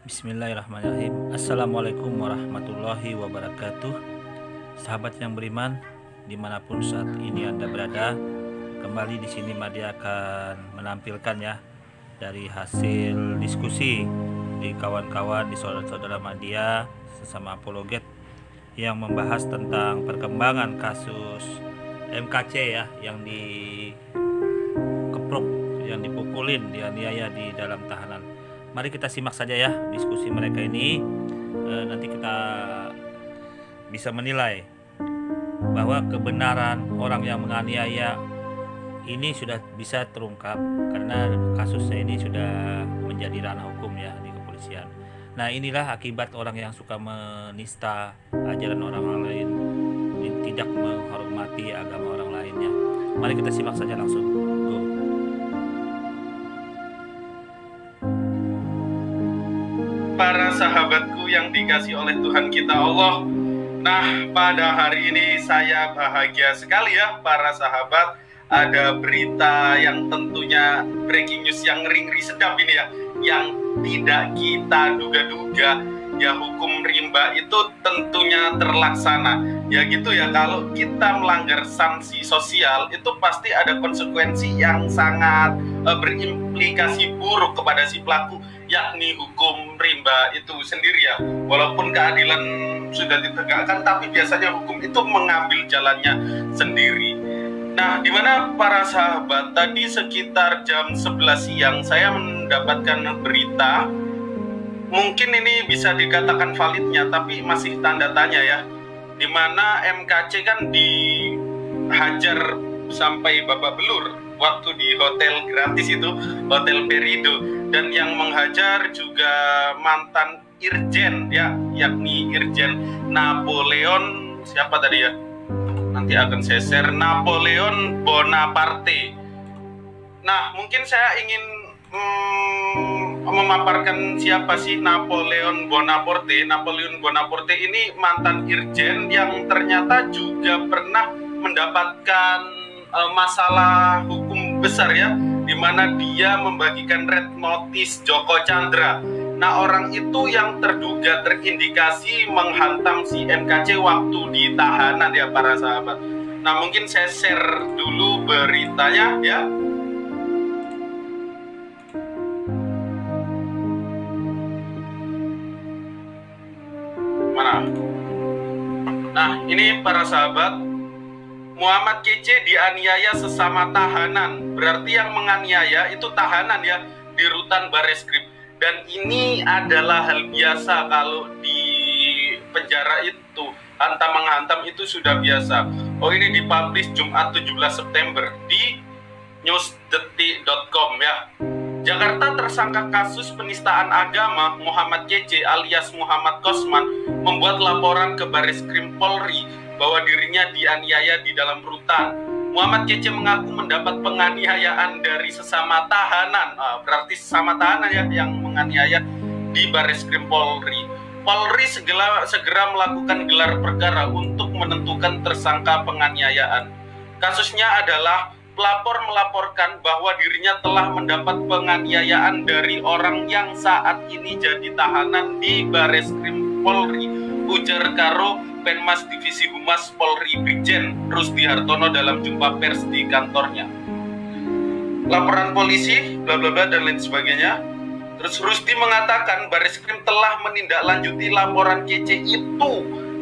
Bismillahirrahmanirrahim. Assalamualaikum warahmatullahi wabarakatuh. Sahabat yang beriman, dimanapun saat ini Anda berada, kembali di sini Madi akan menampilkan ya dari hasil diskusi di kawan-kawan, di saudara-saudara Madya sesama apologet yang membahas tentang perkembangan kasus MKC ya, yang dikeprok, yang dipukulin, dianiaya di dalam tahanan. Mari kita simak saja ya diskusi mereka ini. Nanti kita bisa menilai bahwa kebenaran orang yang menganiaya ini sudah bisa terungkap karena kasusnya ini sudah menjadi ranah hukum ya di kepolisian. Nah, inilah akibat orang yang suka menista ajaran orang lain, tidak menghormati agama orang lainnya. Mari kita simak saja langsung. Go. Para sahabatku yang dikasih oleh Tuhan kita Allah. Nah, pada hari ini saya bahagia sekali ya para sahabat. Ada berita yang tentunya breaking news yang ngeri-ngeri sedap ini ya, yang tidak kita duga-duga. Ya, hukum rimba itu tentunya terlaksana. Ya gitu ya, kalau kita melanggar sanksi sosial itu pasti ada konsekuensi yang sangat berimplikasi buruk kepada si pelaku, yakni hukum rimba itu sendiri ya. Walaupun keadilan sudah ditegakkan, tapi biasanya hukum itu mengambil jalannya sendiri. Nah, dimana para sahabat, tadi sekitar jam 11 siang saya mendapatkan berita, mungkin ini bisa dikatakan validnya, tapi masih tanda tanya ya, dimana MKC kan dihajar sampai babak belur waktu di hotel gratis itu, Hotel Perido, dan yang menghajar juga mantan Irjen ya, yakni Irjen Napoleon, siapa tadi ya, nanti akan saya share, Napoleon Bonaparte. Nah, mungkin saya ingin memaparkan siapa sih Napoleon Bonaparte. Napoleon Bonaparte ini mantan Irjen yang ternyata juga pernah mendapatkan masalah hukum besar ya, di mana dia membagikan red notice Joko Chandra. Nah, orang itu yang terduga terindikasi menghantam si MKC waktu di tahanan ya para sahabat. Nah, mungkin saya share dulu beritanya ya. Mana? Nah, ini para sahabat, Muhammad KC dianiaya sesama tahanan. Berarti yang menganiaya itu tahanan ya, di rutan Bareskrim. Dan ini adalah hal biasa kalau di penjara itu, hantam-menghantam itu sudah biasa. Oh, ini dipublish Jumat 17 September di newsdetik.com ya. Jakarta, tersangka kasus penistaan agama Muhammad KC alias Muhammad Kosman membuat laporan ke Bareskrim Polri bahwa dirinya dianiaya di dalam rutan. Muhammad KC mengaku mendapat penganiayaan dari sesama tahanan. Berarti sesama tahanan ya yang menganiaya di Bareskrim Polri. Polri segera melakukan gelar perkara untuk menentukan tersangka penganiayaan. Kasusnya adalah pelapor melaporkan bahwa dirinya telah mendapat penganiayaan dari orang yang saat ini jadi tahanan di Bareskrim Polri, ujar Karo Penmas Divisi Humas Polri Brigjen Rusdi Hartono dalam jumpa pers di kantornya. Laporan polisi, bla bla bla dan lain sebagainya. Terus Rusdi mengatakan Bareskrim telah menindaklanjuti laporan KC itu.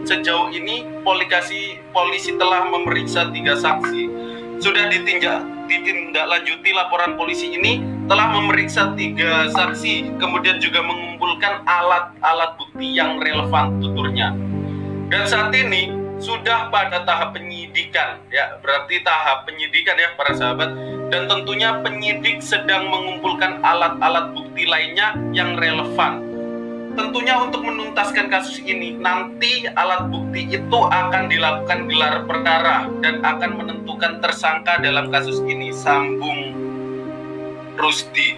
Sejauh ini polisi telah memeriksa 3 saksi. Sudah ditindaklanjuti laporan polisi ini, telah memeriksa 3 saksi, kemudian juga mengumpulkan alat-alat bukti yang relevan, tuturnya. Dan saat ini sudah pada tahap penyidikan ya, berarti tahap penyidikan ya para sahabat, dan tentunya penyidik sedang mengumpulkan alat-alat bukti lainnya yang relevan. Tentunya untuk menuntaskan kasus ini, nanti alat bukti itu akan dilakukan gelar perkara dan akan menentukan tersangka dalam kasus ini, sambung Rusdi.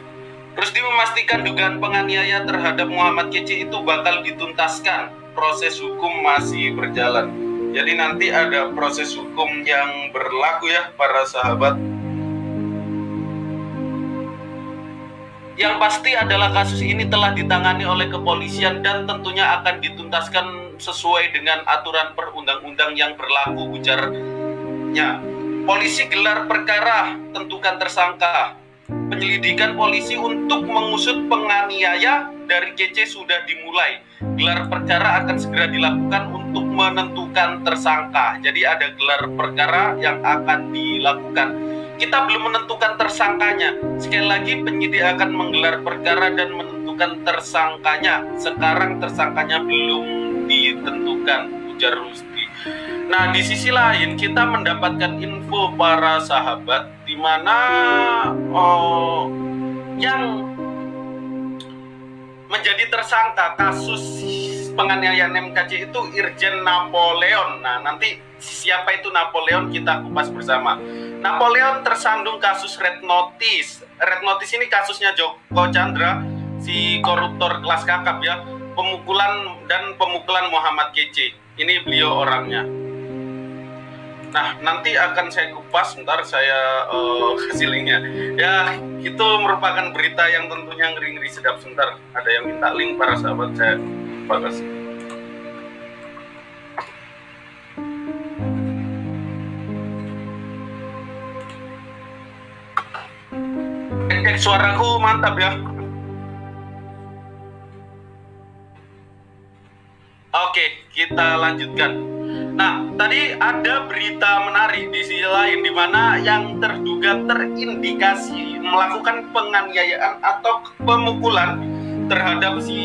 Rusdi memastikan dugaan penganiaya terhadap Muhammad KC itu bakal dituntaskan. Proses hukum masih berjalan. Jadi nanti ada proses hukum yang berlaku ya para sahabat. Yang pasti adalah kasus ini telah ditangani oleh kepolisian dan tentunya akan dituntaskan sesuai dengan aturan perundang-undang yang berlaku, ujarnya. Polisi gelar perkara, tentukan tersangka. Penyelidikan polisi untuk mengusut penganiaya dari KC sudah dimulai. Gelar perkara akan segera dilakukan untuk menentukan tersangka. Jadi ada gelar perkara yang akan dilakukan. Kita belum menentukan tersangkanya. Sekali lagi, penyidik akan menggelar perkara dan menentukan tersangkanya. Sekarang tersangkanya belum ditentukan, ujar Rusdi. Nah, di sisi lain kita mendapatkan info para sahabat di mana yang menjadi tersangka kasus penganiayaan MKC itu Irjen Napoleon. Nah, nanti siapa itu Napoleon kita kupas bersama. Napoleon tersandung kasus Red Notice. Red Notice ini kasusnya Joko Chandra, si koruptor kelas kakap ya, pemukulan Muhammad KC. Ini beliau orangnya. Nah, nanti akan saya kupas, ntar saya kasih linknya. Ya, itu merupakan berita yang tentunya ngeri-ngeri sedap. Sebentar, ada yang minta link para sahabat, saya bagus. Suaraku mantap ya. Oke, kita lanjutkan. Nah, tadi ada berita menarik di sisi lain di mana yang terduga terindikasi melakukan penganiayaan atau pemukulan terhadap si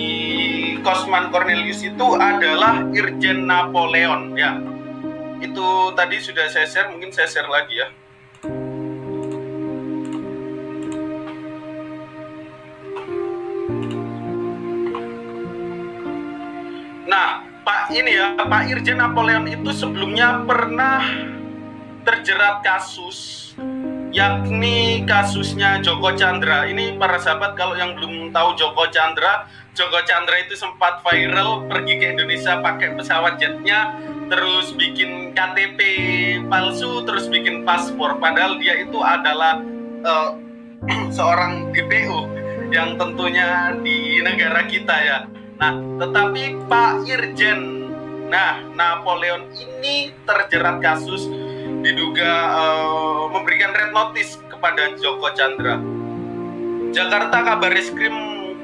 Kosman Cornelius itu adalah Irjen Napoleon ya. Itu tadi sudah saya share, mungkin saya share lagi ya. Nah, Pak Irjen Napoleon itu sebelumnya pernah terjerat kasus, yakni kasusnya Joko Chandra. Ini para sahabat kalau yang belum tahu Joko Chandra itu sempat viral pergi ke Indonesia pakai pesawat jetnya, terus bikin KTP palsu, terus bikin paspor. Padahal dia itu adalah seorang DPO yang tentunya di negara kita ya. Nah, tetapi Pak Irjen Napoleon ini terjerat kasus diduga memberikan red notice kepada Joko Chandra. Jakarta, Kabareskrim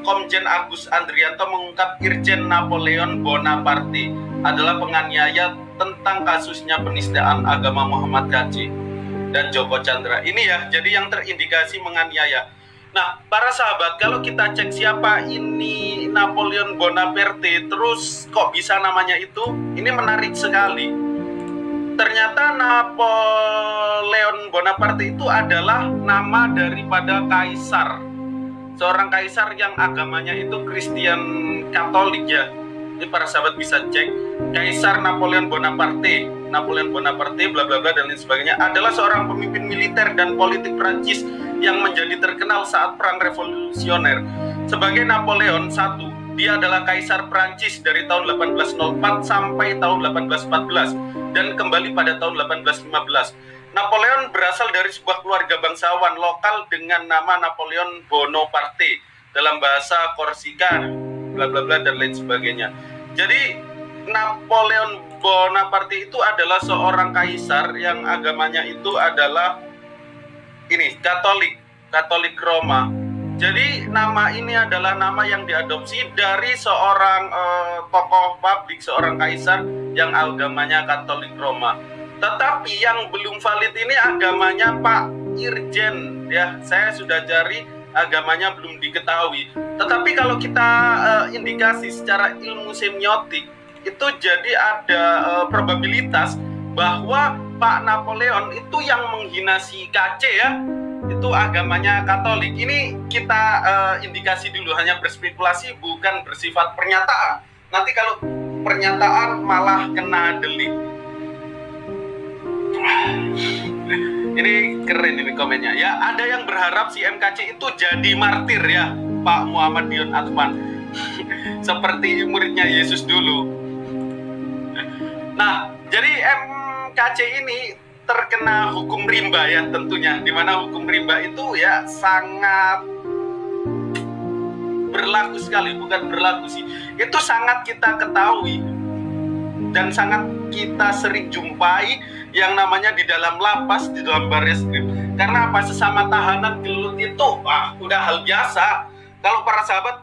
Komjen Agus Andrianto mengungkap Irjen Napoleon Bonaparte adalah penganiaya tentang kasusnya penistaan agama Muhammad KC dan Joko Chandra. Ini ya, jadi yang terindikasi menganiaya. Nah, para sahabat, kalau kita cek siapa ini Napoleon Bonaparte, terus kok bisa namanya itu, ini menarik sekali. Ternyata Napoleon Bonaparte itu adalah nama daripada kaisar. Seorang kaisar yang agamanya itu Kristen Katolik ya. Ini para sahabat bisa cek. Kaisar Napoleon Bonaparte bla bla bla dan lain sebagainya adalah seorang pemimpin militer dan politik Prancis yang menjadi terkenal saat perang revolusioner. Sebagai Napoleon I, dia adalah kaisar Prancis dari tahun 1804 sampai tahun 1814 dan kembali pada tahun 1815. Napoleon berasal dari sebuah keluarga bangsawan lokal dengan nama Napoleon Bonaparte dalam bahasa Korsika bla bla bla dan lain sebagainya. Jadi Napoleon Bonaparte itu adalah seorang kaisar yang agamanya itu adalah ini Katolik Roma. Jadi nama ini adalah nama yang diadopsi dari seorang tokoh publik, seorang kaisar yang agamanya Katolik Roma. Tetapi yang belum valid ini agamanya Pak Irjen ya. Saya sudah cari, agamanya belum diketahui. Tetapi kalau kita indikasi secara ilmu semiotik, itu jadi ada probabilitas bahwa Pak Napoleon itu yang menghina si KC ya, itu agamanya Katolik. Ini kita indikasi dulu, hanya berspekulasi bukan bersifat pernyataan. Nanti kalau pernyataan malah kena delik. Ini keren ini komennya ya. Ada yang berharap si MKC itu jadi martir ya, Pak Muhammad Dion Atman. Seperti muridnya Yesus dulu. Nah, jadi MKC ini terkena hukum rimba ya tentunya, dimana hukum rimba itu ya sangat berlaku sekali, bukan berlaku sih. Itu sangat kita ketahui dan sangat kita sering jumpai yang namanya di dalam lapas, di dalam Bareskrim. Karena apa? Sesama tahanan gelut itu udah hal biasa. Kalau para sahabat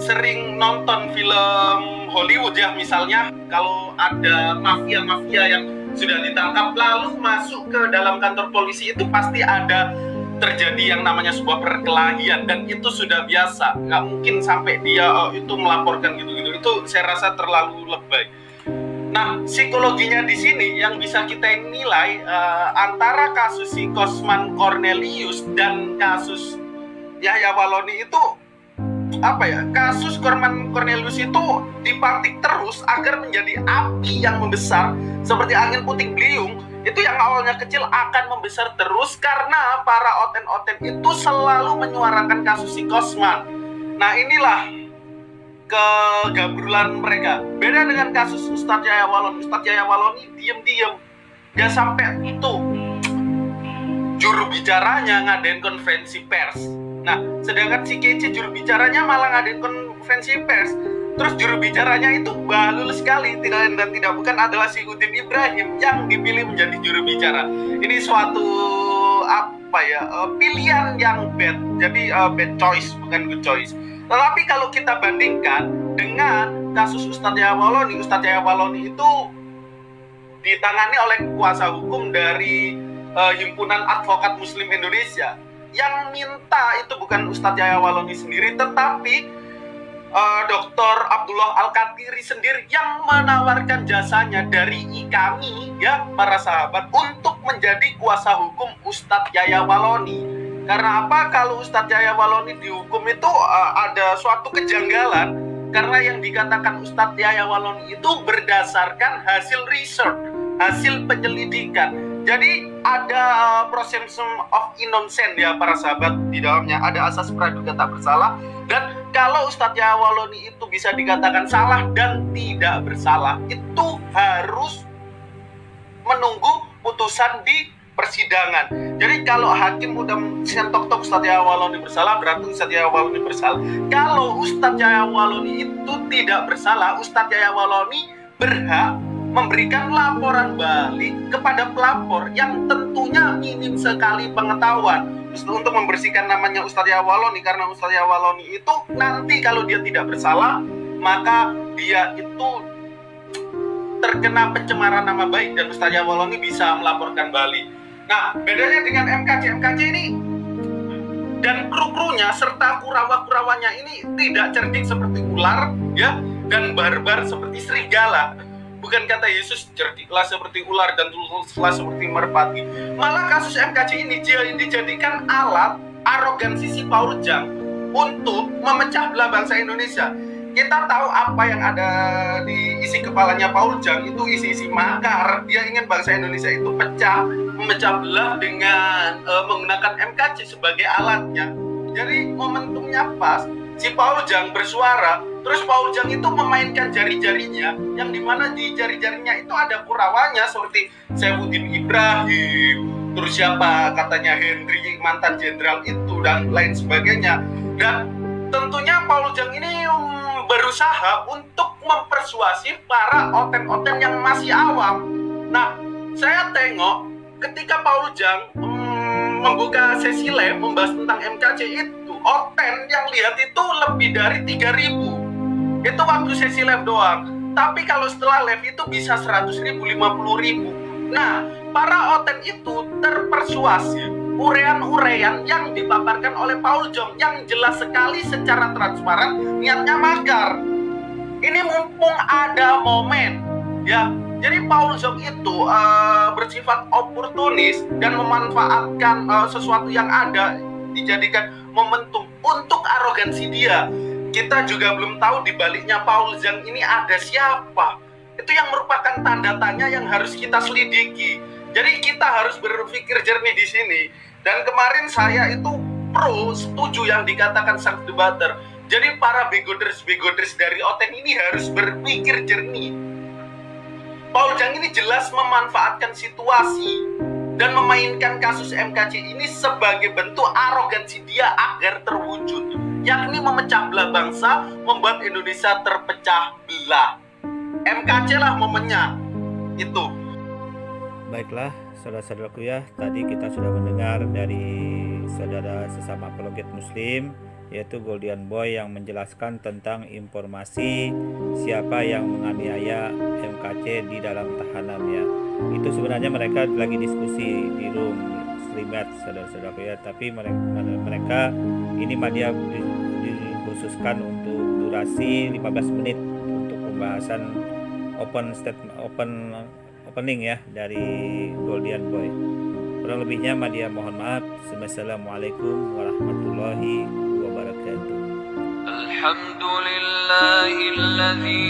sering nonton film Hollywood ya, misalnya kalau ada mafia-mafia yang sudah ditangkap lalu masuk ke dalam kantor polisi, itu pasti ada terjadi yang namanya sebuah perkelahian, dan itu sudah biasa. Nggak mungkin sampai dia itu melaporkan gitu-gitu. Itu saya rasa terlalu lebay. Nah, psikologinya di sini yang bisa kita nilai antara kasus si Kosman Cornelius dan kasus Yahya Walloni itu apa ya? Kasus Kosman Cornelius itu dipantik terus agar menjadi api yang membesar seperti angin puting beliung. Itu yang awalnya kecil akan membesar terus karena para oten-oten itu selalu menyuarakan kasus si Kosman. Nah, inilah kegabrulan mereka. Beda dengan kasus Ustadz Yahya Walloni. Ustadz Yahya Walloni diem-diem, gak sampai itu juru bicaranya ngadain konferensi pers. Nah, sedangkan si Kece juru bicaranya malah ngadain konferensi pers. Terus juru bicaranya itu balul sekali, tidak lain dan tidak bukan adalah si Udin Ibrahim yang dipilih menjadi juru bicara. Ini suatu pilihan yang bad. Jadi bad choice, bukan good choice. Tetapi kalau kita bandingkan dengan kasus Ustadz Yahya Walloni, Ustadz Yahya Walloni itu ditangani oleh kuasa hukum dari Himpunan Advokat Muslim Indonesia. Yang minta itu bukan Ustadz Yahya Walloni sendiri, tetapi Dr. Abdullah Al-Katiri sendiri yang menawarkan jasanya dari kami ya para sahabat untuk menjadi kuasa hukum Ustadz Yahya Walloni. Karena apa? Kalau Ustadz Yahya Walloni dihukum itu ada suatu kejanggalan, karena yang dikatakan Ustadz Yahya Walloni itu berdasarkan hasil research, hasil penyelidikan. Jadi ada presumption of innocence ya para sahabat, di dalamnya ada asas praduga tak bersalah. Dan kalau Ustadz Yahya Walloni itu bisa dikatakan salah dan tidak bersalah, itu harus menunggu putusan di persidangan. Jadi kalau hakim udah sentok-tok Ustadz Yahya Walloni bersalah, berarti Ustadz Yahya Walloni bersalah. Kalau Ustadz Yahya Walloni itu tidak bersalah, Ustadz Yahya Walloni berhak memberikan laporan balik kepada pelapor yang tentunya minim sekali pengetahuan untuk membersihkan namanya Ustadz Yahya Walloni. Karena Ustadz Yahya Walloni itu nanti kalau dia tidak bersalah, maka dia itu terkena pencemaran nama baik dan Ustadz Yahya Walloni bisa melaporkan balik. Nah, bedanya dengan MKC ini dan kru-krunya serta kurawa-kurawanya ini tidak cerdik seperti ular ya, dan barbar seperti serigala. Bukan kata Yesus, cerdiklah seperti ular dan tuluslah seperti merpati. Malah kasus MKC ini dijadikan alat arogansi si Paul Jang untuk memecah belah bangsa Indonesia. Kita tahu apa yang ada di isi kepalanya Paul Jang, itu isi-isi makar. Dia ingin bangsa Indonesia itu memecah belah dengan menggunakan MKC sebagai alatnya. Jadi momentumnya pas, si Paul Jang bersuara. Terus Paul Jang itu memainkan jari-jarinya, yang dimana di jari-jarinya itu ada kurawanya seperti Saifuddin Ibrahim, terus siapa katanya Henry mantan jenderal itu dan lain sebagainya. Dan tentunya Paul Jang ini berusaha untuk mempersuasi para oten-oten yang masih awam. Nah, saya tengok ketika Paul Jang membuka sesi live membahas tentang MKC itu, oten yang lihat itu lebih dari 3.000. Itu waktu sesi live doang. Tapi kalau setelah live itu bisa 100.000, 50.000. Nah, para oten itu terpersuasi urean-urean yang dipaparkan oleh Paul Jong yang jelas sekali secara transparan niatnya makar. Ini mumpung ada momen ya. Jadi Paul Jong itu bersifat oportunis dan memanfaatkan sesuatu yang ada dijadikan momentum untuk arogansi dia. Kita juga belum tahu di baliknya Paul Jang ini ada siapa. Itu yang merupakan tanda tanya yang harus kita selidiki. Jadi kita harus berpikir jernih di sini. Dan kemarin saya itu setuju yang dikatakan sang debater. Jadi para begoders dari oten ini harus berpikir jernih. Paul Jang ini jelas memanfaatkan situasi dan memainkan kasus MKC ini sebagai bentuk arogansi dia agar terwujud. yakni memecah belah bangsa, membuat Indonesia terpecah belah. MKC lah momennya. Itu. Baiklah, saudara-saudaraku ya, tadi kita sudah mendengar dari saudara sesama apologet muslim, yaitu Goldian Boy, yang menjelaskan tentang informasi siapa yang menganiaya MKC di dalam tahanan ya. Itu sebenarnya mereka lagi diskusi di room Slimet, saudara-saudaraku ya, tapi mereka ini media dikhususkan untuk durasi 15 menit untuk pembahasan opening ya dari Goldian Boy. Kurang lebihnya Madia mohon maaf. Assalamualaikum warahmatullahi wabarakatuh. Alhamdulillahilladzi